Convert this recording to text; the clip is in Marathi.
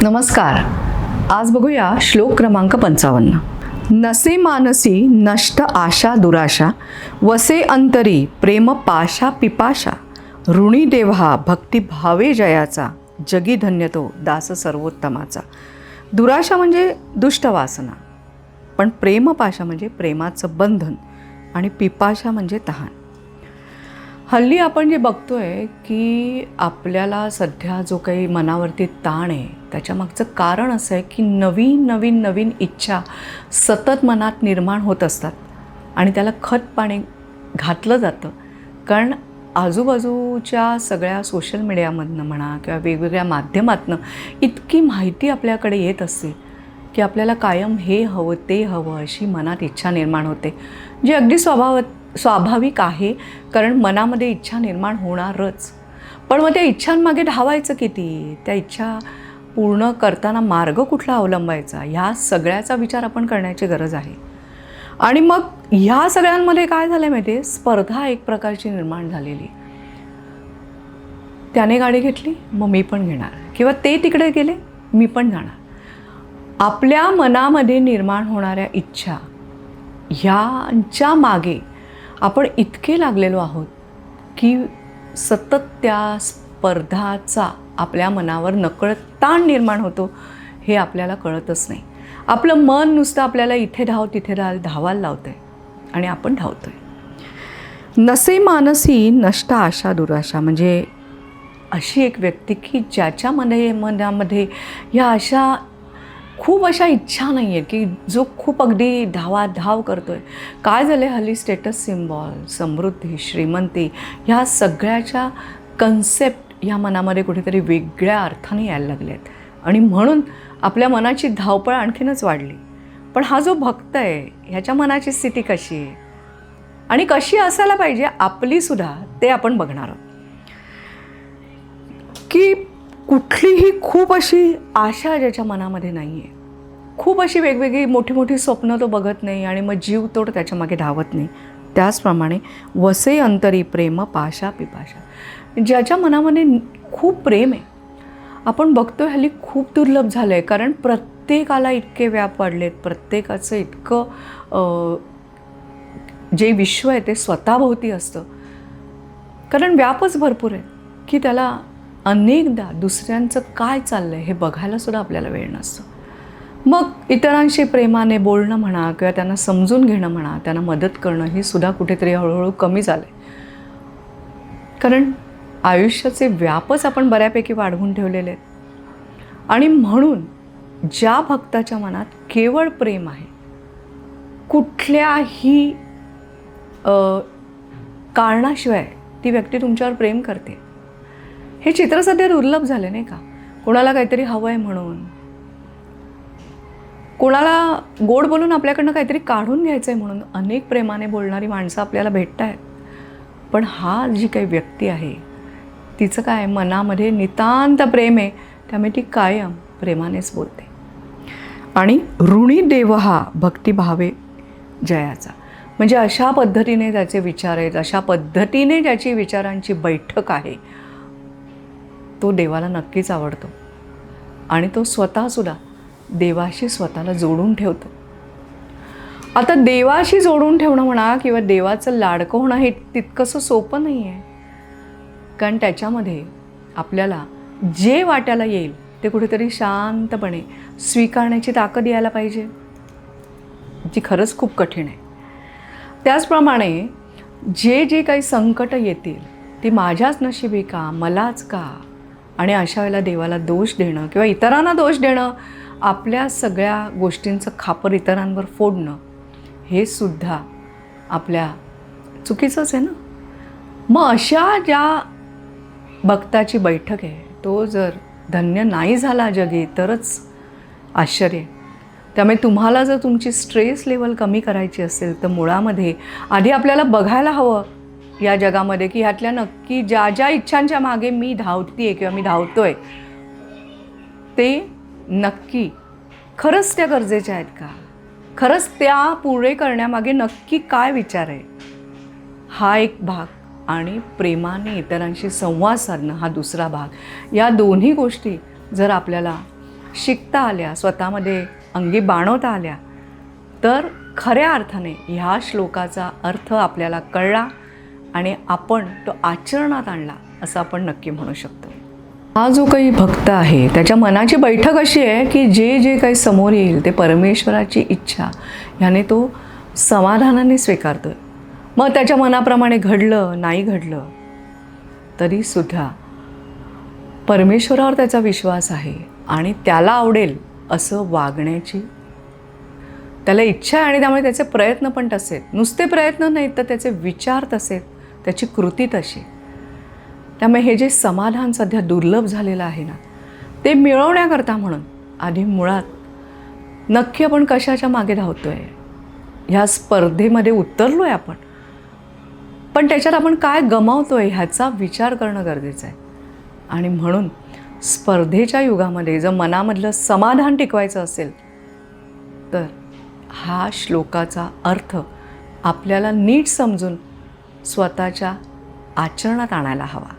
नमस्कार. आज बघूया श्लोक क्रमांक 55. नसे मानसी नष्ट आशा दुराशा, वसे अंतरी प्रेम पाशा पिपाशा, ऋणी देवा भक्ती भावे जयाचा, जगी धन्य तो दास सर्वोत्तमाचा. दुराशा म्हणजे दुष्ट वासना, पण प्रेमपाशा म्हणजे प्रेमाचं बंधन, आणि पिपाशा म्हणजे तहान. हल्ली आपण जे बघतोय की आपल्याला सध्या जो काही मनावरती ताण आहे त्याच्यामागचं कारण असं आहे की नवीन इच्छा सतत मनात निर्माण होत असतात आणि त्याला खत पाणी घातलं जातं. कारण आजूबाजूच्या सगळ्या सोशल मीडियामधनं म्हणा किंवा वेगवेगळ्या माध्यमातनं इतकी माहिती आपल्याकडे येत असते की आपल्याला कायम हे हवं ते हवं अशी मनात इच्छा निर्माण होते, जी अगदी स्वाभाविक आहे. कारण मनामध्ये इच्छा निर्माण होणारच. पण मग त्या इच्छांमागे धावायचं किती, त्या इच्छा पूर्ण करताना मार्ग कुठला अवलंबायचा, ह्या सगळ्याचा विचार आपण करण्याची गरज आहे. आणि मग ह्या सगळ्यांमध्ये काय झालं माहिती आहे, स्पर्धा एक प्रकारची निर्माण झालेली. त्याने गाडी घेतली मग मी पण घेणार, किंवा ते तिकडे गेले मी पण जाणार. आपल्या मनामध्ये निर्माण होणाऱ्या इच्छा ह्यांच्या मागे आपण इतके लागलेलो आहोत की सतत त्या स्पर्धाचा आपल्या मनावर नकळत ताण निर्माण होतो, हे आपल्याला कळतच नाही. आपलं मन नुसतं आपल्याला इथे धाव तिथे धावायला लावतं आहे आणि आपण धावतो आहे. नसे मानसी नष्ट आशा दुराशा म्हणजे अशी एक व्यक्ती की ज्याच्या मनामध्ये ह्या अशा खूप अशा इच्छा नाही आहेत, की जो खूप अगदी धावाधाव करतो आहे. काय झालं आहे हल्ली स्टेटस सिम्बॉल, समृद्धी, श्रीमंती ह्या सगळ्याच्या कन्सेप्ट ह्या मनामध्ये कुठेतरी वेगळ्या अर्थाने यायला लागले आहेत आणि म्हणून आपल्या मनाची धावपळ आणखीनच वाढली. पण हा जो भक्त आहे ह्याच्या मनाची स्थिती कशी आहे आणि कशी असायला पाहिजे आपलीसुद्धा, ते आपण बघणार आहोत. की कुठलीही खूप अशी आशा ज्याच्या मनामध्ये नाही आहे, खूप अशी वेगवेगळी मोठी स्वप्न तो बघत नाही आणि मग जीव तोड त्याच्यामागे धावत नाही. त्याचप्रमाणे वसे अंतरी प्रेम पाशा पिपाशा, ज्याच्या मनामध्ये खूप प्रेम आहे. आपण बघतोय हल्ली खूप दुर्लभ झालं आहे, कारण प्रत्येकाला इतके व्याप वाढलेत, प्रत्येकाचं इतकं जे विश्व आहे ते स्वतःभोवती असतं. कारण व्यापच भरपूर आहे की त्याला अनेकदा दुसऱ्यांचं काय चाललं आहे हे बघायलासुद्धा आपल्याला वेळ नसतो. मग इतरांशी प्रेमाने बोलणं म्हणा किंवा त्यांना समजून घेणं म्हणा, त्यांना मदत करणं हे सुद्धा कुठेतरी हळूहळू कमी झालं आहे. कारण आयुष्याचे व्यापच आपण बऱ्यापैकी वाढवून ठेवलेले आहेत. आणि म्हणून ज्या भक्ताच्या मनात केवळ प्रेम आहे, कुठल्याही कारणाशिवाय ती व्यक्ती तुमच्यावर प्रेम करते. हे चित्र सध्या दुर्लभ झाले नाही का. कोणाला काहीतरी हवं आहे म्हणून, कोणाला गोड बोलून आपल्याकडनं काहीतरी काढून घ्यायचं आहे म्हणून अनेक प्रेमाने बोलणारी माणसं आपल्याला भेटत आहेत. पण हा जी काही व्यक्ती आहे तिचं काय, मनामध्ये नितांत प्रेम आहे, त्यामुळे ती कायम प्रेमानेच बोलते. आणि ऋणी देव हा भक्ती भावे जयाचा, म्हणजे अशा पद्धतीने त्याचे विचार आहेत, अशा पद्धतीने ज्याची विचारांची बैठक आहे, तो देवाला नक्कीच आवडतो आणि तो स्वतःसुद्धा देवाशी स्वतःला जोडून ठेवतो. आता देवाशी जोडून ठेवणं म्हणा किंवा देवाचं लाडकं होणं हे तितकंसं सोपं नाही आहे. कारण त्याच्यामध्ये आपल्याला जे वाट्याला येईल ते कुठेतरी शांतपणे स्वीकारण्याची ताकद यायला पाहिजे, जी खरंच खूप कठीण आहे. त्याचप्रमाणे जे काही संकट येतील ती माझ्याच नशिबी का, मलाच का, आणि अशा वेळेला देवाला दोष देणं किंवा इतरांना दोष देणं, आपल्या सगळ्या गोष्टींचं खापर इतरांवर फोडणं, हे सुद्धा आपल्या चुकीचंच आहे ना. मग अशा ज्या भक्ताची बैठक आहे, तो जर धन्य नाही झाला जगी तरच आश्चर्य. त्यामुळे तुम्हाला जर तुमची स्ट्रेस लेवल कमी करायची असेल तर मुळामध्ये आधी आपल्याला बघायला हवं या जगामध्ये की ह्यातल्या नक्की ज्या इच्छांच्या मागे मी धावते किंवा मी धावतोय ते नक्की खरंच त्या गरजेच्या आहेत का, खरंच त्या पुरे करण्यामागे नक्की काय विचार आहे, हा एक भाग. आणि प्रेमाने इतरांशी संवाद साधणं हा दुसरा भाग. या दोन्ही गोष्टी जर आपल्याला शिकता आल्या, स्वतःमध्ये अंगी बाणवता आल्या, तर खऱ्या अर्थाने ह्या श्लोकाचा अर्थ आपल्याला कळला आणि आपण तो आचरणात आणला असं आपण नक्की म्हणू शकतो. हा जो काही भक्त आहे त्याच्या मनाची बैठक अशी आहे की जे जे काही समोर येईल ते परमेश्वराची इच्छा ह्याने तो समाधानाने स्वीकारतो आहे. मग त्याच्या मनाप्रमाणे घडलं नाही घडलं तरीसुद्धा परमेश्वरावर त्याचा विश्वास आहे आणि त्याला आवडेल असं वागण्याची त्याला इच्छा आहे आणि त्यामुळे त्याचे प्रयत्न पण तसे. नुसते प्रयत्न नाहीत तर त्याचे विचार तसे, त्याची कृती तशी. त्यामुळे हे जे समाधान सध्या दुर्लभ झालेलं आहे ना, ते मिळवण्याकरता म्हणून आधी मुळात नक्की आपण कशाच्या मागे धावतो आहे, ह्या स्पर्धेमध्ये उतरलो आहे आपण, पण त्याच्यात आपण काय गमावतो आहे ह्याचा विचार करणं गरजेचं आहे. आणि म्हणून स्पर्धेच्या युगामध्ये जर मनामधलं समाधान टिकवायचं असेल तर हा श्लोकाचा अर्थ आपल्याला नीट समजून स्वतःच्या आचरणात आणायला हवा.